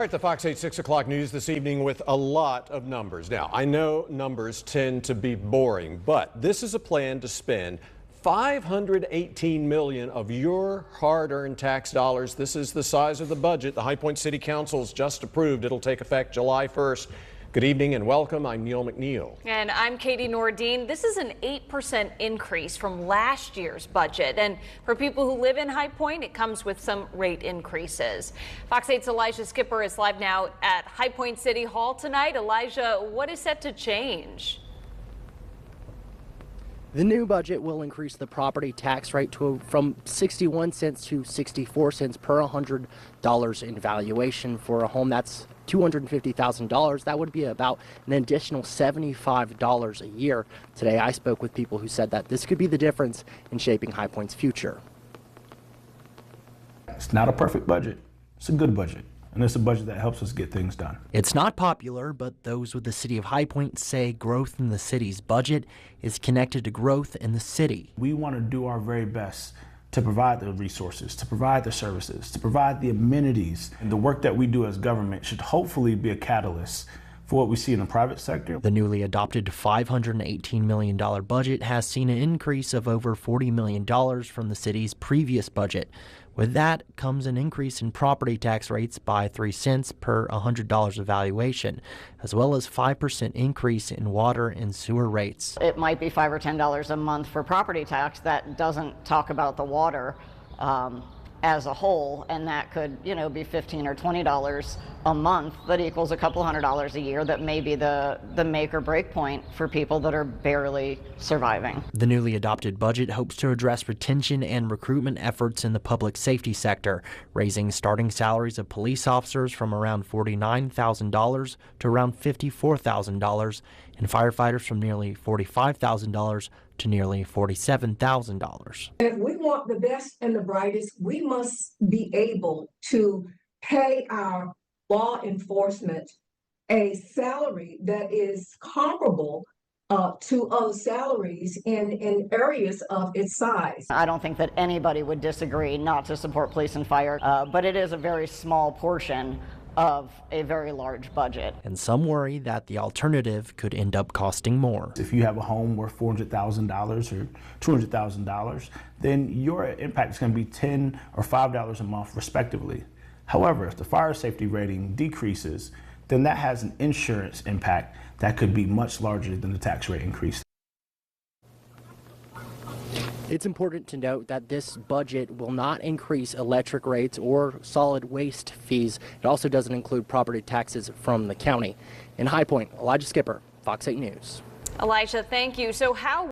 At the Fox 8 6 o'clock news this evening with a lot of numbers. Now, I know numbers tend to be boring, but this is a plan to spend $518 million of your hard-earned tax dollars. This is the size of the budget the High Point City Council's just approved. It'll take effect July 1st. Good evening and welcome. I'm Neil McNeil. And I'm Katie Nordine. This is an 8% increase from last year's budget. And for people who live in High Point, it comes with some rate increases. Fox 8's Elijah Skipper is live now at High Point City Hall tonight. Elijah, what is set to change? The new budget will increase the property tax rate from 61 cents to 64 cents per $100 in valuation. For a home that's $250,000, that would be about an additional $75 a year. Today, I spoke with people who said that this could be the difference in shaping High Point's future. It's not a perfect budget. It's a good budget. And it's a budget that helps us get things done. It's not popular, but those with the city of High Point say growth in the city's budget is connected to growth in the city. We want to do our very best to provide the resources, to provide the services, to provide the amenities. And the work that we do as government should hopefully be a catalyst for what we see in the private sector. The newly adopted $518 million budget has seen an increase of over $40 million from the city's previous budget. With that comes an increase in property tax rates by 3 cents per $100 of valuation, as well as 5% increase in water and sewer rates. It might be $5 or $10 a month for property tax. That doesn't talk about the water as a whole, and that could, be $15 or $20 a month. That equals a couple $100 a year. That may be the make or break point for people that are barely surviving. The newly adopted budget hopes to address retention and recruitment efforts in the public safety sector, raising starting salaries of police officers from around $49,000 to around $54,000, and firefighters from nearly $45,000 to nearly $47,000. If we want the best and the brightest, we must be able to pay our law enforcement a salary that is comparable to other salaries in areas of its size. I don't think that anybody would disagree not to support police and fire, but it is a very small portion of a very large budget. And some worry that the alternative could end up costing more. If you have a home worth $400,000 or $200,000, then your impact is going to be $10 or $5 a month respectively. However, if the fire safety rating decreases, then that has an insurance impact that could be much larger than the tax rate increase. It's important to note that this budget will not increase electric rates or solid waste fees. It also doesn't include property taxes from the county. In High Point, Elijah Skipper, Fox 8 News. Elijah, thank you. So how